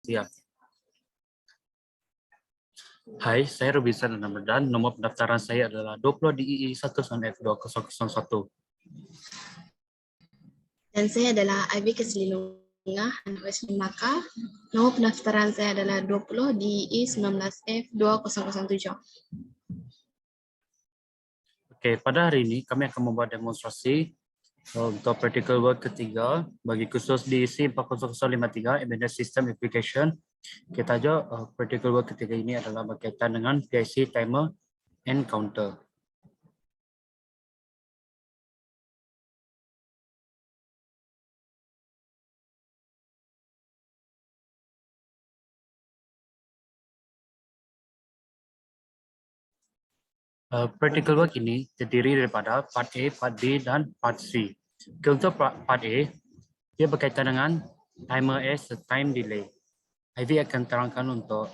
setia. Hai, saya Rubisan Ramadan. Nomor pendaftaran saya adalah 20 DII 19F2001. Dan saya adalah Ivy Keselilungah Anwes Maka. Nomor pendaftaran saya adalah 20 DII 19F2007. Oke, pada hari ini kami akan membuat demonstrasi untuk practical work ketiga bagi khusus di C40053 Embedded System Application. Kita aja practical work ketiga ini adalah berkaitan dengan PIC timer and counter. Practical work ini terdiri daripada part A, part B, dan part C. Untuk part A, dia berkaitan dengan timer as a time delay. Ivy akan terangkan untuk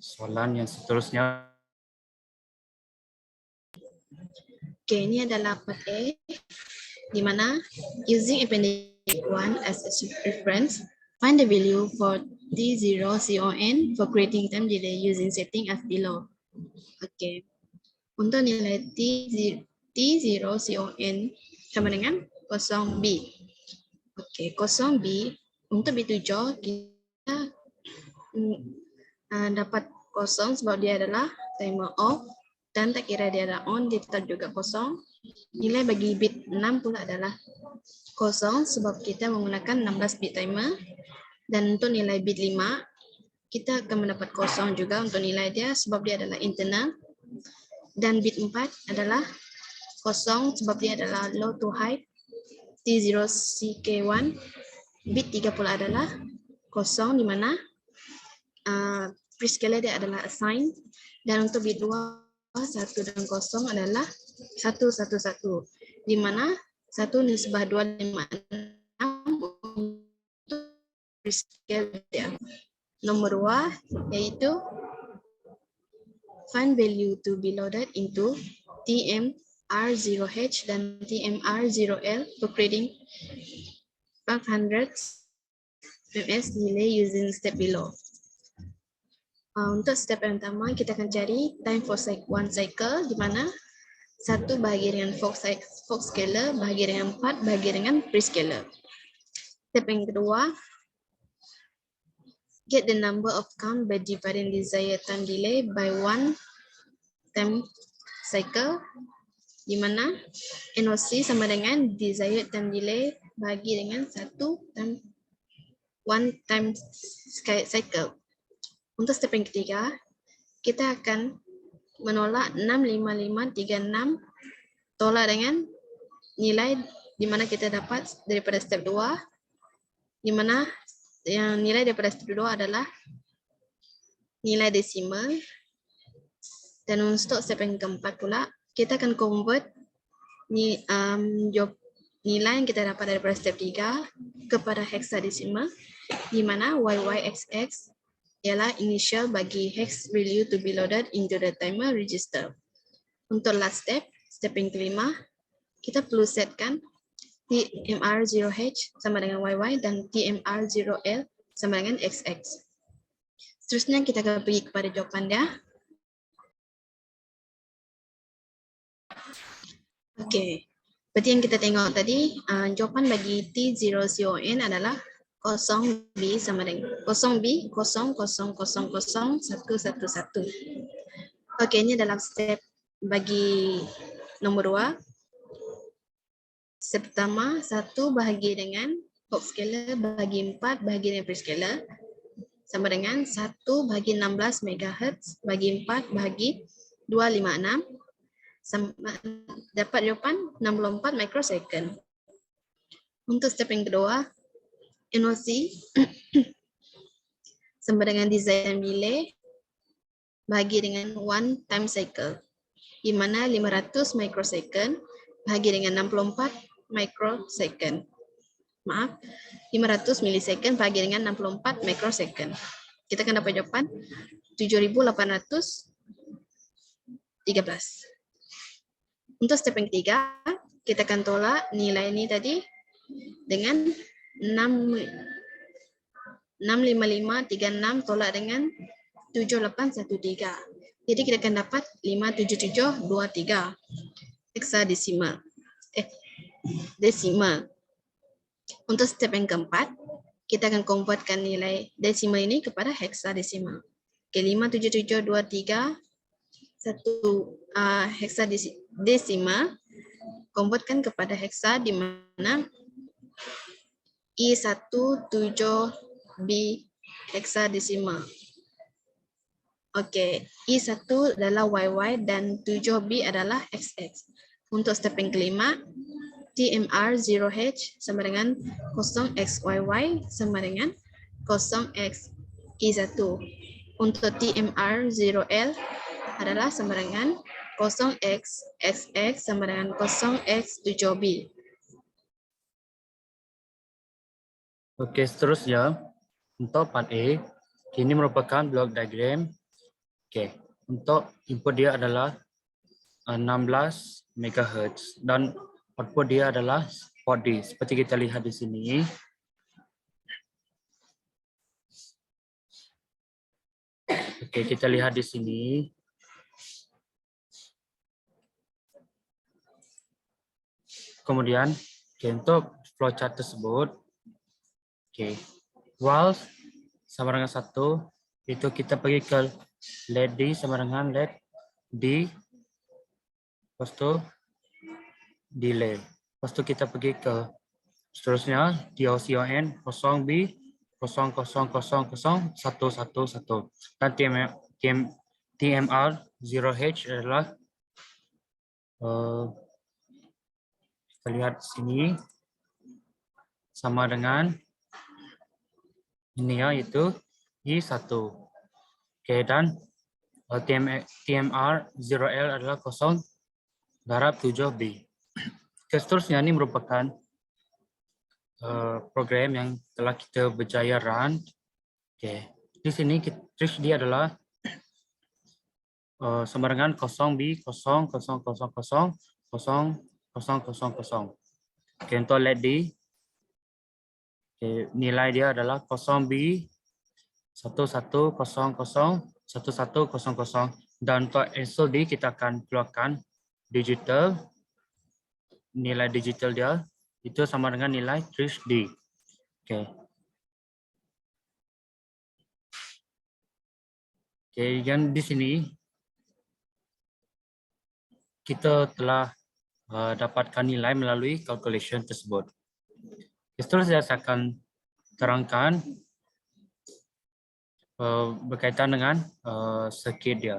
soalan yang seterusnya. Oke, ini adalah part A, di mana using appendix 1 as a reference, find the value for T0 CON for creating time delay using setting as below. Oke. Untuk nilai T0 CON sama dengan 0B. Oke, 0B. Untuk B7 kita dapat 0 sebab dia adalah timer off. Dan tak kira dia ada on, dia tetap juga 0. Nilai bagi bit 6 pula adalah 0 sebab kita menggunakan 16 bit timer. Dan untuk nilai bit 5, kita akan mendapat 0 juga untuk nilai dia sebab dia adalah internal. Dan bit 4 adalah 0 sebab dia adalah low to high. T0 CK1. Bit 3 pula adalah 0 di mana prescaler dia adalah assign. Dan untuk bit 2, 1 dan 0 adalah 1, 1, 1. Di mana 1 nisbah 2, 5, 6 untuk prescaler dia. Nomor 2 yaitu find value to be loaded into TMR0H dan TMR0L for creating 500 ms delay using step below. Untuk step yang pertama, kita akan cari time for one cycle, di mana 1 bahagi dengan Fox scalar, bahagi dengan 4, bahagi dengan prescaler. Step yang kedua, get the number of count by dividing desired time delay by 1 time cycle, di mana NOC sama dengan desired time delay bagi dengan 1 time cycle. Untuk step yang ketiga, kita akan menolak 65536 tolak dengan nilai di mana kita dapat daripada step 2, di mana yang nilai daripada step 2 adalah nilai desimal. Dan untuk step yang keempat pula, kita akan convert nilai yang kita dapat daripada step 3 kepada hexadesimal, di mana YYXX ialah initial bagi hex value to be loaded into the timer register. Untuk last step, step yang kelima, kita perlu setkan TMR0H sama dengan YY dan TMR0L sama dengan XX. Seterusnya kita akan pergi kepada jawapan dia. Oke, seperti yang kita tengok tadi, jawapan bagi T0CON adalah 0B sama dengan 0B 0000111. Oke, ini dalam step bagi nomor 2. Step pertama, 1 bahagi dengan Fox scalar bahagi 4 bahagi dengan prescaler sama dengan 1 bahagi 16 MHz bahagi 4 bahagi 256. Dapat jawapan 64 microsecond. Untuk step yang kedua, NOC sama dengan design delay bagi dengan 1 time cycle, di mana 500 microsecond bagi dengan 64 microsecond. Maaf, 500 millisecond bagi dengan 64 microsecond. Kita akan dapat jawapan 7813. Untuk step yang ketiga, kita akan tolak nilai ini tadi dengan 6 65536 tolak dengan 7813. Jadi kita akan dapat 57723 heksadesimal. Desimal. Untuk step yang keempat, kita akan convertkan nilai desimal ini kepada heksadesimal. Oke, 57723 satu heksadesimal convertkan kepada heksa di mana I17B heksadesimal. Oke, I1 adalah YY dan 7B adalah XX. Untuk step yang kelima, TMR 0H sama dengan 0XYY sama dengan 0XI1. Untuk TMR 0L adalah sama dengan 0XXX sama dengan 0X7B. Oke, seterusnya untuk part A, ini merupakan block diagram. Oke, untuk input dia adalah 16 MHz dan output dia adalah port D. Seperti kita lihat di sini. Oke, kita lihat di sini. Kemudian, untuk flowchart tersebut, while sama dengan 1, itu kita pergi ke LED D sama dengan LED D, lepas itu delay. Lepas itu kita pergi ke seterusnya TOCON 0B 0000 111 dan TMR 0H adalah kita lihat di sini sama dengan ini ya, itu I1. Oke, dan TMR 0L adalah 0/7B. Seterusnya ini merupakan program yang telah kita berjaya run. Oke, di sini trick dia adalah sama dengan 0B 0000 0000. Oke, untuk LED D, nilai dia adalah 0B 1100 1100 dan untuk SOD kita akan keluarkan digital, nilai digital dia itu sama dengan nilai trick D. Oke, yang di sini kita telah dapatkan nilai melalui calculation tersebut. Seterusnya saya akan terangkan berkaitan dengan circuit dia.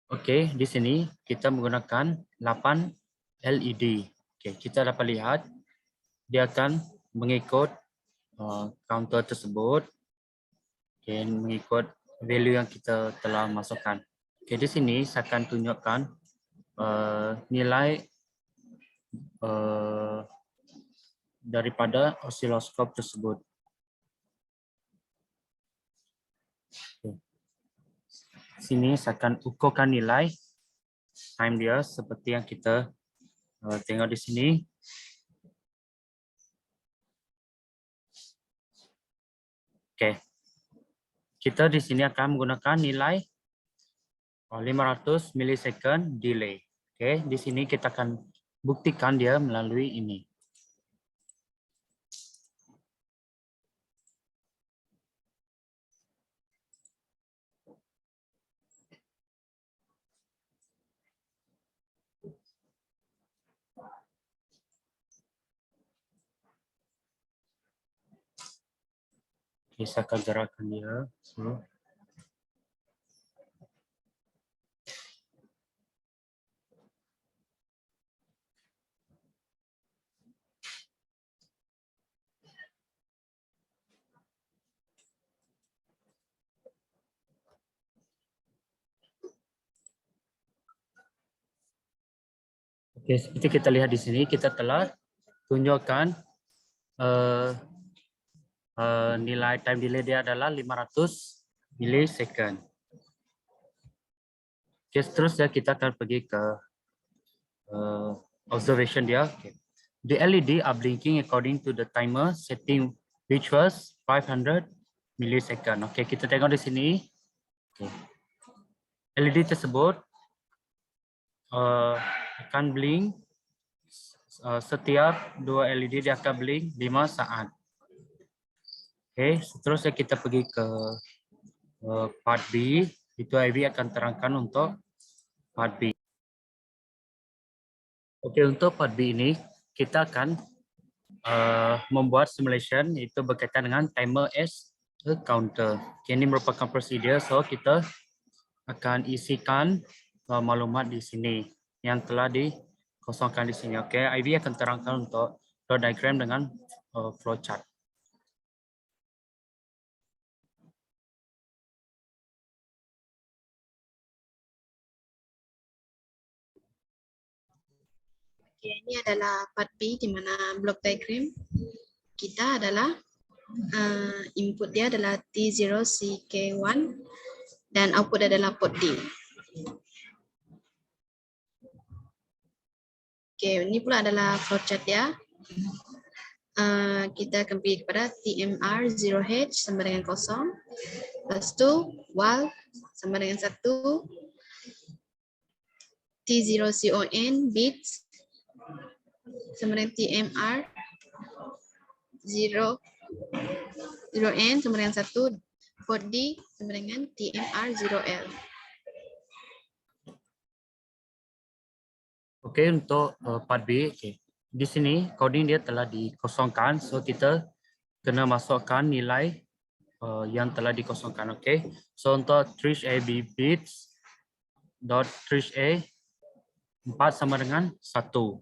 Oke, di sini kita menggunakan 8 LED. Oke, kita dapat lihat dia akan mengikut counter tersebut, mengikut value yang kita telah masukkan. Oke, di sini saya akan tunjukkan nilai daripada osiloskop tersebut. Sini saya akan ukurkan nilai time dia seperti yang kita tengok di sini. Oke, kita di sini akan menggunakan nilai 500 milisecond delay. Oke, di sini kita akan buktikan dia melalui ini. Bisa akan gerakkan dia. Oke, seperti kita lihat di sini, kita telah tunjukkan nilai time delay dia adalah 500 milisecond. Oke, seterusnya kita akan pergi ke observation dia. Okay. The LED are blinking according to the timer setting which was 500 millisecond. Okay, kita tengok di sini. Okay. LED tersebut akan blink setiap 2 LED dia akan blink 5 saat. Okay, seterusnya kita pergi ke part B. Itu Ivy akan terangkan untuk part B. Oke, untuk part B ini kita akan membuat simulation itu berkaitan dengan timer as a counter. Ini merupakan prosedur, so kita akan isikan maklumat di sini yang telah dikosongkan di sini. Oke, Ivy akan terangkan untuk flow diagram dengan flowchart. Oke, ini adalah part B di mana block diagram kita adalah input dia adalah T0 CK1 dan output adalah port D. Oke, ini pula adalah flowchart dia. Kita akan pergi kepada TMR 0H sama dengan 0. Lepas tu while sama dengan 1. T0 CON bits sama dengan TMR 0N sama dengan 1. Port D sama dengan TMR 0L. Oke, untuk part B, di sini coding dia telah dikosongkan, so kita kena masukkan nilai yang telah dikosongkan. Oke, so untuk trish A B bits dot trish A 4 sama dengan 1.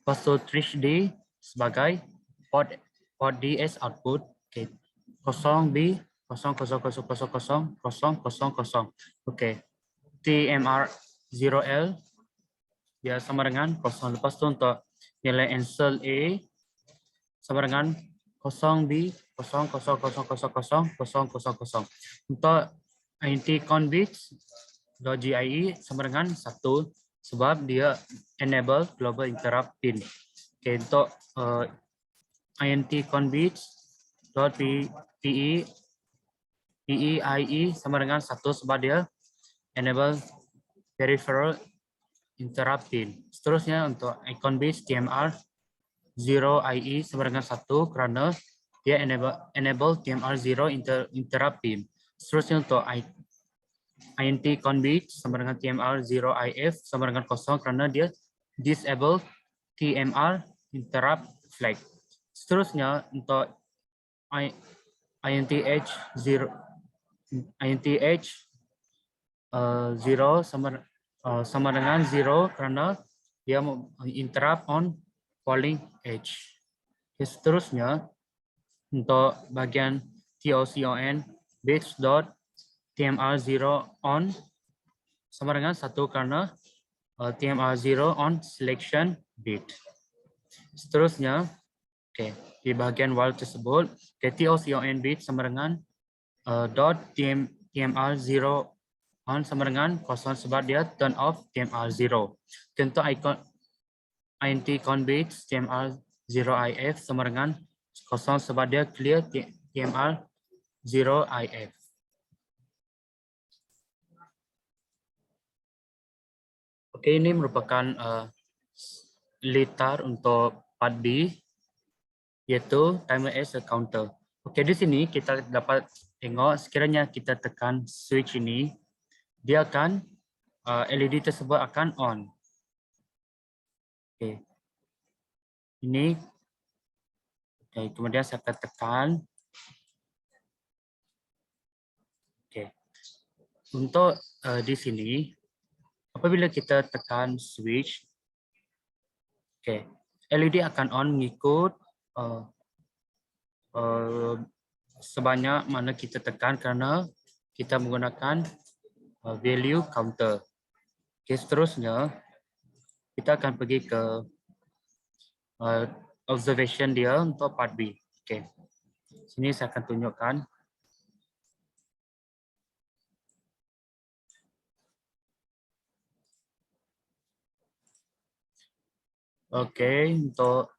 Lepas tu trish D sebagai port D as output. Okay. 0 B 0 0 0 0 0 0 0 0. Okay. TMR 0L dia sama dengan 0. Lepas tu untuk nilai ansel A sama dengan 0 B 0 0 0 0 0 0 0. Untuk int count bits .GIE sama dengan 1 sebab dia enable global interrupt pin. Okay, untuk int count bits .PEIE sama dengan 1 sebab dia enable peripheral interrupt pin. Seterusnya untuk icon bits TMR 0IE sama dengan 1 kerana dia enable TMR 0 interrupt pin. Seterusnya untuk int count bits sama dengan TMR 0IF sama dengan 0 kerana dia disable TMR interrupt flag. Seterusnya untuk INTH 0 sama dengan 0 kerana dia interrupt on falling edge. Seterusnya untuk bagian TOCON bits dot TMR 0 on sama dengan 1 kerana TMR 0 on selection bit. Seterusnya, di bahagian while tersebut, TOCON bit sama dengan dot TMR 0 on sama dengan 0 sebab dia turn off TMR 0. Untuk icon int count bits TMR 0IF sama dengan 0 sebab dia clear TMR 0IF. Oke, ini merupakan litar untuk part B, yaitu timer as a counter. Oke, di sini kita dapat tengok sekiranya kita tekan switch ini, dia akan LED tersebut akan on. Oke, ini. Oke, kemudian saya akan tekan. Oke, untuk di sini. Apabila kita tekan switch, LED akan on mengikut sebanyak mana kita tekan kerana kita menggunakan value counter. Seterusnya kita akan pergi ke observation dia untuk part B. Sini saya akan tunjukkan. Oke, untuk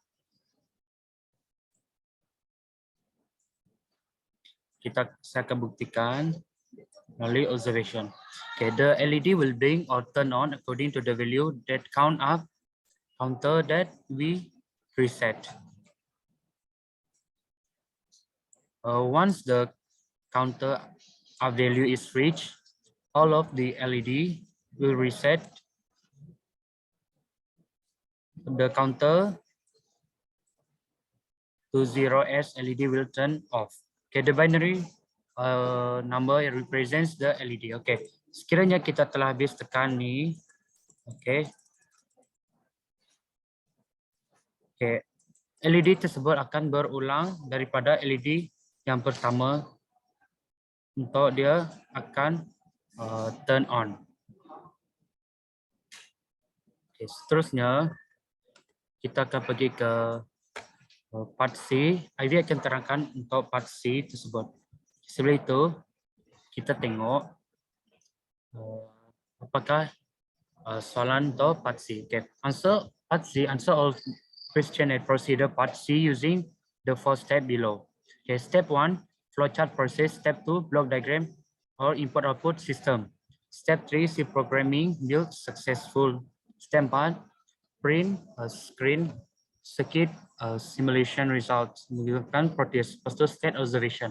saya akan buktikan melalui observation. Okay, the LED will blink or turn on according to the value that counter that we preset. Once the counter value is reached, all of the LED will reset. The counter to 0 as LED will turn off. Okay, the binary number represents the LED. Okay, sekiranya kita telah habis tekan ni, okay, LED tersebut akan berulang daripada LED yang pertama untuk dia akan turn on. Okay, seterusnya kita akan pergi ke part C. Ivy akan terangkan untuk part C tersebut. Sebelum itu kita tengok apakah soalan untuk part C. Okay, answer part C. Answer all question and procedure part C using the 4 steps below. Okay, step 1, flowchart process. Step 2, block diagram or input-output system. Step 3, C programming build successful. Step 4, print a screen circuit simulation results menggunakan Proteus. Lepas tu state observation.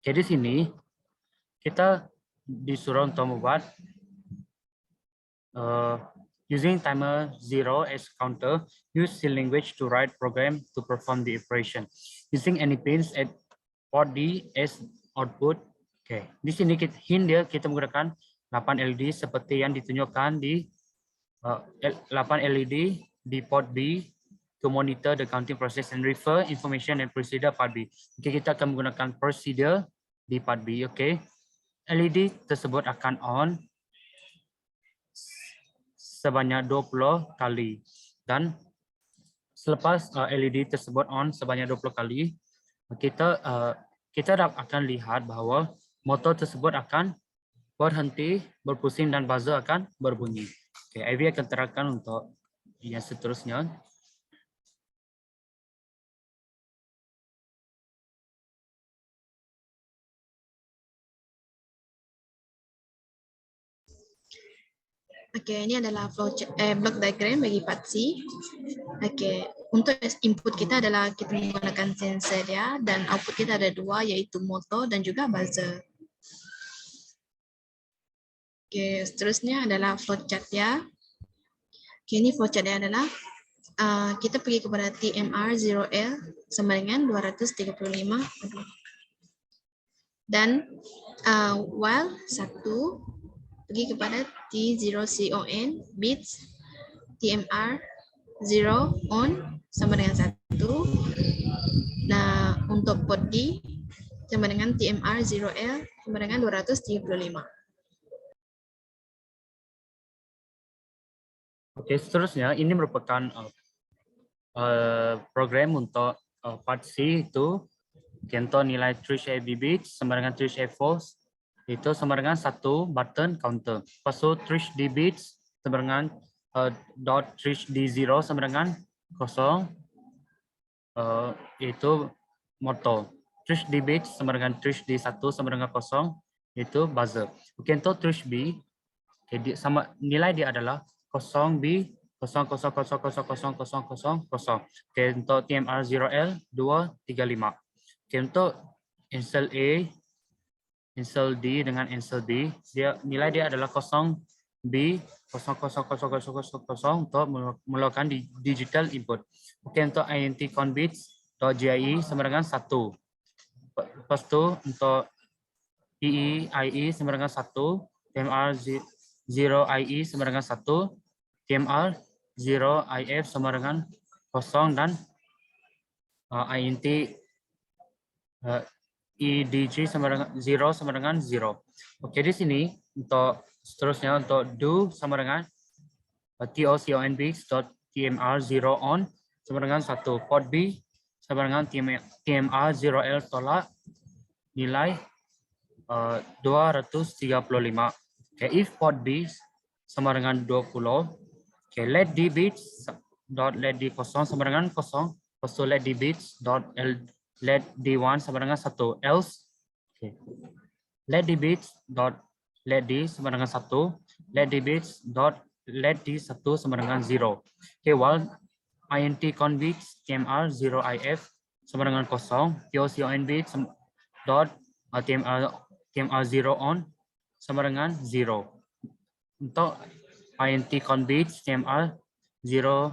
Okay, di sini kita disuruh untuk membuat using timer 0 as counter, use C language to write program to perform the operation. Using any pins at port D as output. Okay, di sini hint dia kita menggunakan 8 LED seperti yang ditunjukkan di 8 LED di port B to monitor the counting process and refer information and procedure part B. Okay, kita akan menggunakan procedure di part B. Okay, LED tersebut akan on sebanyak 20 kali dan selepas LED tersebut on sebanyak 20 kali, kita akan lihat bahawa motor tersebut akan berhenti, berpusing dan buzzer akan berbunyi. Okay, Ivy akan terangkan untuk yang seterusnya. Okey, ini adalah block diagram bagi part C. Okey, untuk input kita adalah kita menggunakan sensor dia dan output kita ada dua iaitu motor dan juga buzzer. Okey, seterusnya adalah flowchart dia. Okey, ini flowchart dia adalah kita pergi kepada TMR 0L sama dengan 235 dan while 1 pergi kepada T0CON bits TMR 0 on sama dengan 1. Nah, untuk port D sama dengan TMR 0L sama dengan 235. Oke, seterusnya ini merupakan program untuk part C itu contoh nilai trish AB bits sama dengan trish A4 itu sama dengan 1 button counter. Lepas tu trish D bits sama dengan dot trish D0 sama dengan 0 itu motor. Trish D bits sama dengan trish D1 sama dengan 0 itu buzzer. Oke, untuk trish B sama nilai dia adalah 0B 0000000. Oke, untuk TMR 0L 235. Oke, untuk ansel A, ansel D dengan ansel B, nilai dia adalah 0B 00000 untuk melakukan digital input. Oke, untuk int conbits.GIE sama dengan 1. Lepas tu untuk IE sama dengan 1, TMR 0IE sama dengan 1, TMR 0IF sama dengan 0 dan INT EDG sama dengan 0 sama dengan 0. Oke, di sini untuk seterusnya untuk do sama dengan TOCONBits.TMR 0 on sama dengan 1. Port B sama dengan TMR 0L tolak nilai 235. Okay, if port B sama dengan 20, okay, let D bits dot let d kosong sama dengan kosong. Lepas tu let d bits dot let d1 sama dengan 1. Else, okay. Let d bits dot let d sama dengan 1. Let d bits dot let d1 sama dengan 0. Okay, while int con bits tmr 0 if sama dengan kosong. POCON bits dot tmr 0 on sama dengan 0. Untuk int con bits tmr 0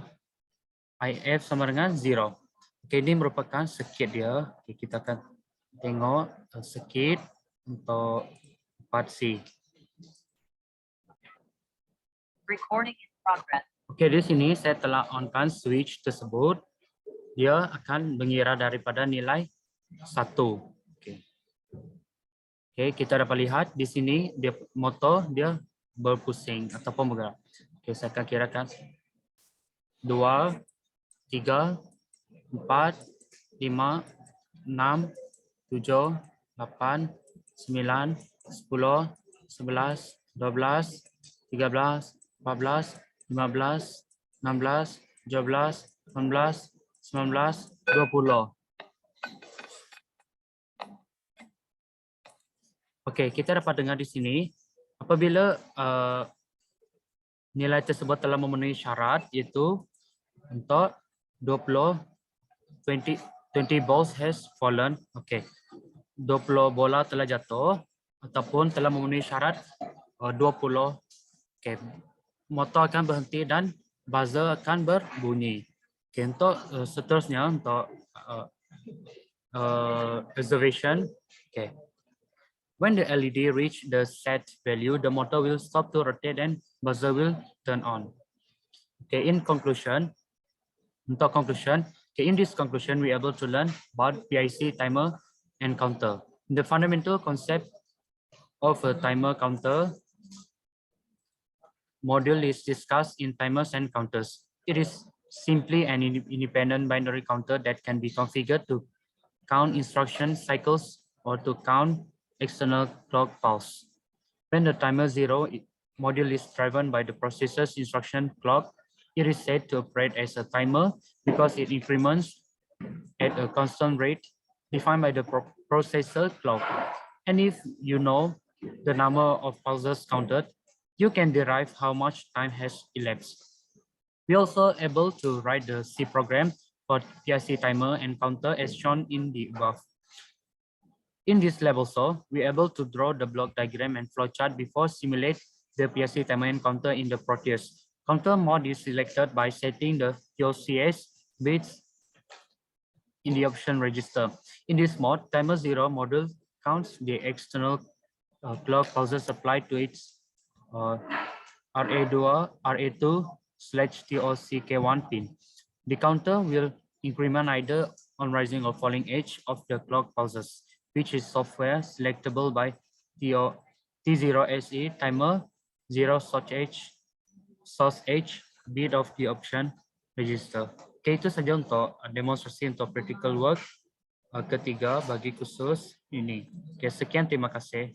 if sama dengan 0. Okay, ini merupakan circuit dia. Okay, kita akan tengok circuit untuk part C. Recording in progress. Okay, di sini saya telah onkan switch tersebut. Dia akan mengira daripada nilai 1. Okay. Okay, kita dapat lihat di sini dia motor dia berpusing ataupun bergerak. Okay, saya akan kirakan 2, 3, 4, 5, 6, 7, 8, 9, 10, 11, 12, 13, 14, 15, 16, 17, 18, 19, 20. Okey, kita dapat dengar di sini apabila nilai tersebut telah memenuhi syarat iaitu untuk 20 balls has fallen. Okey. 20 bola telah jatuh ataupun telah memenuhi syarat 20. Okey. Motor akan berhenti dan buzzer akan berbunyi. Okay, untuk seterusnya untuk observation. Okay. When the LED reach the set value, the motor will stop to rotate and buzzer will turn on. Okay, in conclusion, untuk conclusion, okay, in this conclusion, we are able to learn about PIC timer and counter. The fundamental concept of a timer counter module is discussed in timers and counters. It is simply an independent binary counter that can be configured to count instruction cycles or to count external clock pulse. When the timer 0 module is driven by the processor's instruction clock, it is said to operate as a timer because it increments at a constant rate defined by the processor clock. And if you know the number of pulses counted, you can derive how much time has elapsed. We are also able to write the C program for PIC timer and counter as shown in the above. In this level, so we are able to draw the block diagram and flowchart before simulate the PIC timer and counter in the Proteus. Counter mode is selected by setting the POCS bits in the option register. In this mode, timer 0 module counts the external clock pulses applied to its RA2/TOCK1 pin. The counter will increment either on rising or falling edge of the clock pulses, which is software selectable by T0SE timer 0 source edge bit of the option register. Okay, itu saja untuk demonstrasi untuk practical work ketiga bagi kursus ini. Okay, sekian, terima kasih.